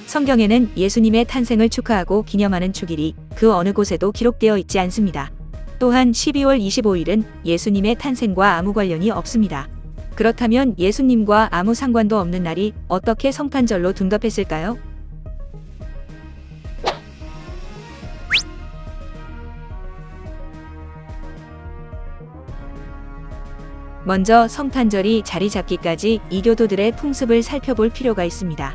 성경에는 예수님의 탄생을 축하하고 기념하는 축일이 그 어느 곳에도 기록되어 있지 않습니다. 또한 12월 25일은 예수님의 탄생과 아무 관련이 없습니다. 그렇다면 예수님과 아무 상관도 없는 날이 어떻게 성탄절로 둔갑했을까요? 먼저 성탄절이 자리 잡기까지 이교도들의 풍습을 살펴볼 필요가 있습니다.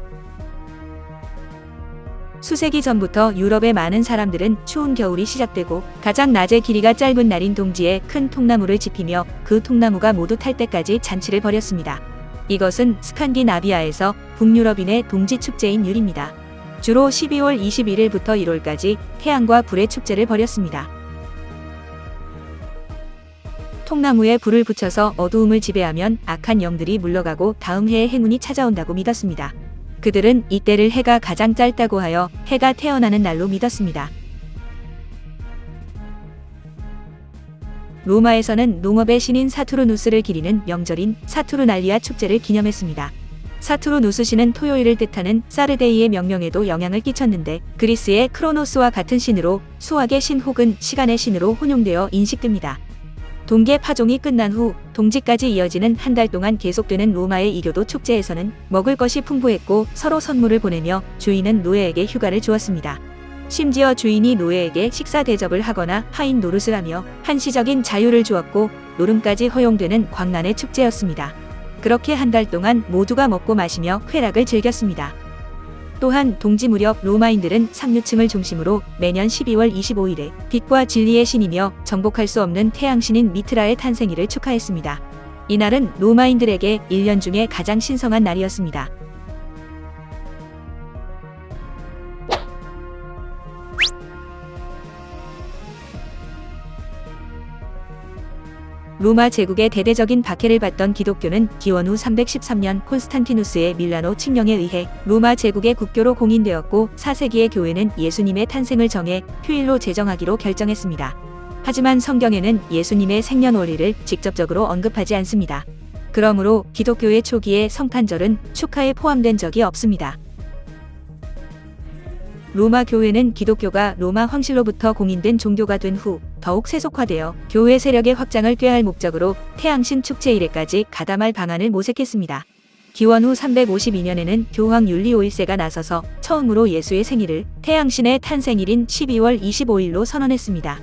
수세기 전부터 유럽의 많은 사람들은 추운 겨울이 시작되고 가장 낮의 길이가 짧은 날인 동지에 큰 통나무를 지피며 그 통나무가 모두 탈 때까지 잔치를 벌였습니다. 이것은 스칸디나비아에서 북유럽인의 동지 축제인 율입니다. 주로 12월 21일부터 1월까지 태양과 불의 축제를 벌였습니다. 통나무에 불을 붙여서 어두움을 지배하면 악한 영들이 물러가고 다음 해에 행운이 찾아온다고 믿었습니다. 그들은 이때를 해가 가장 짧다고 하여 해가 태어나는 날로 믿었습니다. 로마에서는 농업의 신인 사투르누스를 기리는 명절인 사투르날리아 축제를 기념했습니다. 사투르누스 신은 토요일을 뜻하는 사르데이의 명명에도 영향을 끼쳤는데 그리스의 크로노스와 같은 신으로 수학의 신 혹은 시간의 신으로 혼용되어 인식됩니다. 동계 파종이 끝난 후 동지까지 이어지는 한 달 동안 계속되는 로마의 이교도 축제에서는 먹을 것이 풍부했고 서로 선물을 보내며 주인은 노예에게 휴가를 주었습니다. 심지어 주인이 노예에게 식사 대접을 하거나 하인 노릇을 하며 한시적인 자유를 주었고 노름까지 허용되는 광란의 축제였습니다. 그렇게 한 달 동안 모두가 먹고 마시며 쾌락을 즐겼습니다. 또한 동지 무렵 로마인들은 상류층을 중심으로 매년 12월 25일에 빛과 진리의 신이며 정복할 수 없는 태양신인 미트라의 탄생일을 축하했습니다. 이날은 로마인들에게 1년 중에 가장 신성한 날이었습니다. 로마 제국의 대대적인 박해를 받던 기독교는 기원 후 313년 콘스탄티누스의 밀라노 칙령에 의해 로마 제국의 국교로 공인되었고 4세기의 교회는 예수님의 탄생을 정해 휴일로 제정하기로 결정했습니다. 하지만 성경에는 예수님의 생년월일을 직접적으로 언급하지 않습니다. 그러므로 기독교의 초기에 성탄절은 축하에 포함된 적이 없습니다. 로마 교회는 기독교가 로마 황실로부터 공인된 종교가 된 후 더욱 세속화되어 교회 세력의 확장을 꾀할 목적으로 태양신 축제 이래까지 가담할 방안을 모색했습니다. 기원 후 352년에는 교황 율리 5일세가 나서서 처음으로 예수의 생일을 태양신의 탄생일인 12월 25일로 선언했습니다.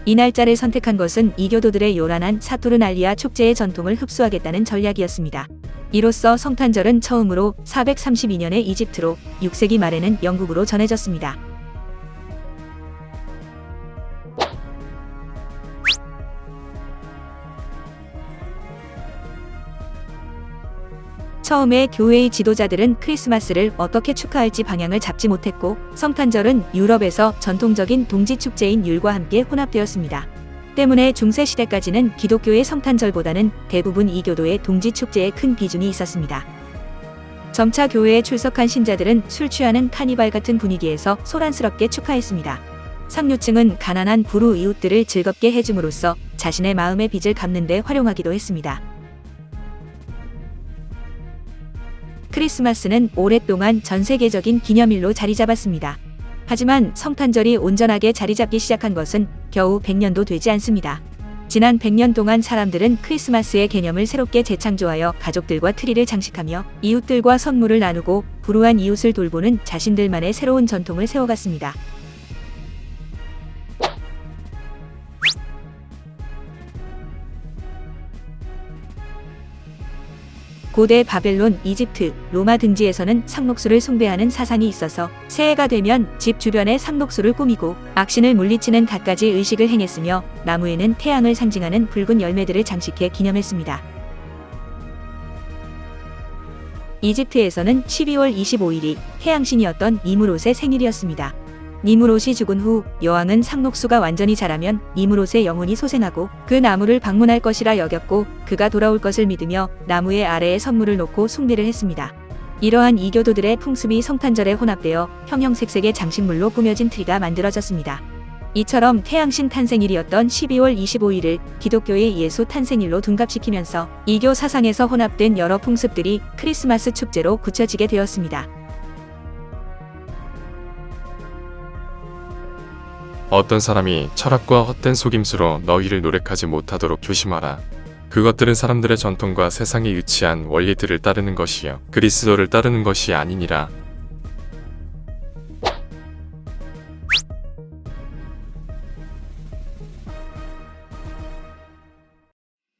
이 날짜를 선택한 것은 이교도들의 요란한 사투르날리아 축제의 전통을 흡수하겠다는 전략이었습니다. 이로써 성탄절은 처음으로 432년에 이집트로 6세기 말에는 영국으로 전해졌습니다. 처음에 교회의 지도자들은 크리스마스를 어떻게 축하할지 방향을 잡지 못했고 성탄절은 유럽에서 전통적인 동지 축제인 율과 함께 혼합되었습니다. 때문에 중세시대까지는 기독교의 성탄절보다는 대부분 이교도의 동지 축제에 큰 비중이 있었습니다. 점차 교회에 출석한 신자들은 술 취하는 카니발 같은 분위기에서 소란스럽게 축하했습니다. 상류층은 가난한 부루 이웃들을 즐겁게 해줌으로써 자신의 마음의 빚을 갚는 데 활용하기도 했습니다. 크리스마스는 오랫동안 전 세계적인 기념일로 자리 잡았습니다. 하지만 성탄절이 온전하게 자리 잡기 시작한 것은 겨우 100년도 되지 않습니다. 지난 100년 동안 사람들은 크리스마스의 개념을 새롭게 재창조하여 가족들과 트리를 장식하며 이웃들과 선물을 나누고 불우한 이웃을 돌보는 자신들만의 새로운 전통을 세워갔습니다. 고대 바벨론, 이집트, 로마 등지에서는 상록수를 숭배하는 사상이 있어서 새해가 되면 집 주변에 상록수를 꾸미고 악신을 물리치는 갖가지 의식을 행했으며 나무에는 태양을 상징하는 붉은 열매들을 장식해 기념했습니다. 이집트에서는 12월 25일이 태양신이었던 니므롯의 생일이었습니다. 니므롯이 죽은 후 여왕은 상록수가 완전히 자라면 니므롯의 영혼이 소생하고 그 나무를 방문할 것이라 여겼고 그가 돌아올 것을 믿으며 나무의 아래에 선물을 놓고 숭배를 했습니다. 이러한 이교도들의 풍습이 성탄절에 혼합되어 형형색색의 장식물로 꾸며진 트리가 만들어졌습니다. 이처럼 태양신 탄생일이었던 12월 25일을 기독교의 예수 탄생일로 둔갑시키면서 이교 사상에서 혼합된 여러 풍습들이 크리스마스 축제로 굳혀지게 되었습니다. 어떤 사람이 철학과 헛된 속임수로 너희를 노력하지 못하도록 조심하라. 그것들은 사람들의 전통과 세상에 유치한 원리들을 따르는 것이요 그리스도를 따르는 것이 아니니라.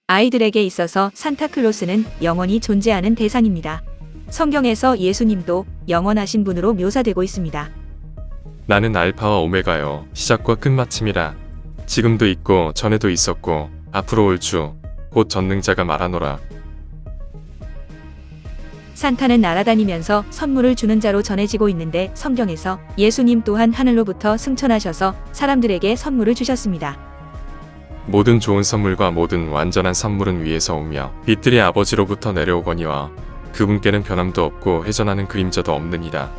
아이들에게 있어서 산타클로스는 영원히 존재하는 대상입니다. 성경에서 예수님도 영원하신 분으로 묘사되고 있습니다. 나는 알파와 오메가요 시작과 끝마침이라. 지금도 있고 전에도 있었고 앞으로 올 주 곧 전능자가 말하노라. 산타는 날아다니면서 선물을 주는 자로 전해지고 있는데 성경에서 예수님 또한 하늘로부터 승천하셔서 사람들에게 선물을 주셨습니다. 모든 좋은 선물과 모든 완전한 선물은 위에서 오며 빛들이 아버지로부터 내려오거니와 그분께는 변함도 없고 회전하는 그림자도 없느니라.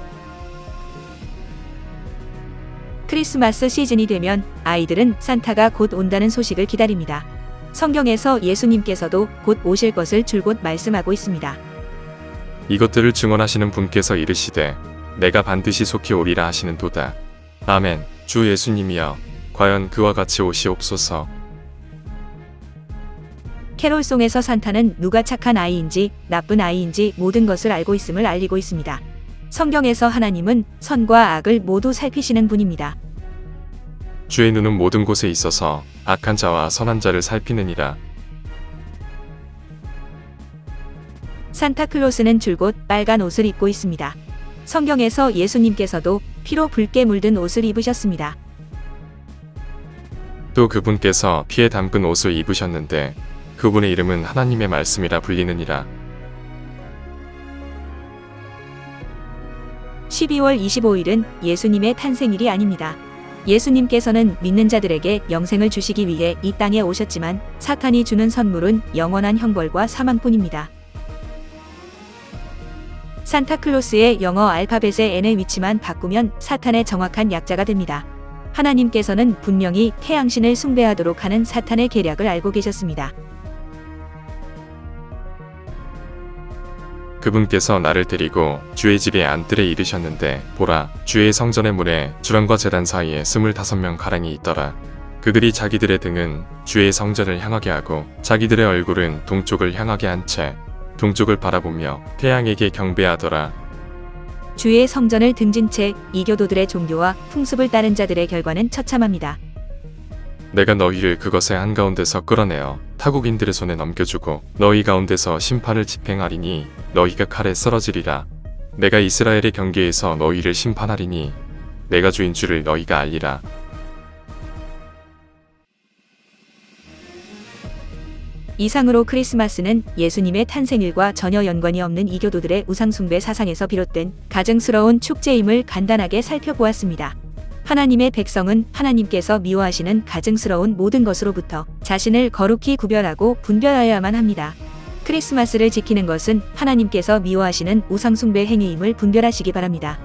크리스마스 시즌이 되면 아이들은 산타가 곧 온다는 소식을 기다립니다. 성경에서 예수님께서도 곧 오실 것을 줄곧 말씀하고 있습니다. 이것들을 증언하시는 분께서 이르시되 내가 반드시 속히 오리라 하시는 도다. 아멘. 주 예수님이여 과연 그와 같이 오시옵소서. 캐롤송에서 산타는 누가 착한 아이인지 나쁜 아이인지 모든 것을 알고 있음을 알리고 있습니다. 성경에서 하나님은 선과 악을 모두 살피시는 분입니다. 주의 눈은 모든 곳에 있어서 악한 자와 선한 자를 살피느니라. 산타클로스는 줄곧 빨간 옷을 입고 있습니다. 성경에서 예수님께서도 피로 붉게 물든 옷을 입으셨습니다. 또 그분께서 피에 담근 옷을 입으셨는데 그분의 이름은 하나님의 말씀이라 불리느니라. 12월 25일은 예수님의 탄생일이 아닙니다. 예수님께서는 믿는 자들에게 영생을 주시기 위해 이 땅에 오셨지만 사탄이 주는 선물은 영원한 형벌과 사망뿐입니다. 산타클로스의 영어 알파벳의 N의 위치만 바꾸면 사탄의 정확한 약자가 됩니다. 하나님께서는 분명히 태양신을 숭배하도록 하는 사탄의 계략을 알고 계셨습니다. 그분께서 나를 데리고 주의 집의 안뜰에 이르셨는데 보라 주의 성전의 문에 주랑과 제단 사이에 25명 가량이 있더라. 그들이 자기들의 등은 주의 성전을 향하게 하고 자기들의 얼굴은 동쪽을 향하게 한 채 동쪽을 바라보며 태양에게 경배하더라. 주의 성전을 등진 채 이교도들의 종교와 풍습을 따른 자들의 결과는 처참합니다. 내가 너희를 그것의 한가운데서 끌어내어 타국인들의 손에 넘겨주고 너희 가운데서 심판을 집행하리니 너희가 칼에 쓰러지리라. 내가 이스라엘의 경계에서 너희를 심판하리니 내가 주인 줄을 너희가 알리라. 이상으로 크리스마스는 예수님의 탄생일과 전혀 연관이 없는 이교도들의 우상숭배 사상에서 비롯된 가증스러운 축제임을 간단하게 살펴보았습니다. 하나님의 백성은 하나님께서 미워하시는 가증스러운 모든 것으로부터 자신을 거룩히 구별하고 분별하여야만 합니다. 크리스마스를 지키는 것은 하나님께서 미워하시는 우상숭배 행위임을 분별하시기 바랍니다.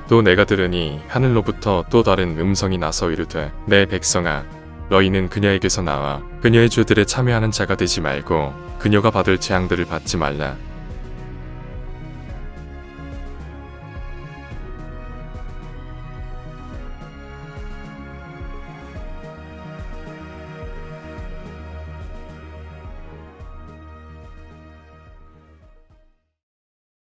또 내가 들으니 하늘로부터 또 다른 음성이 나서 이르되 내 백성아 너희는 그녀에게서 나와 그녀의 죄들에 참여하는 자가 되지 말고 그녀가 받을 재앙들을 받지 말라.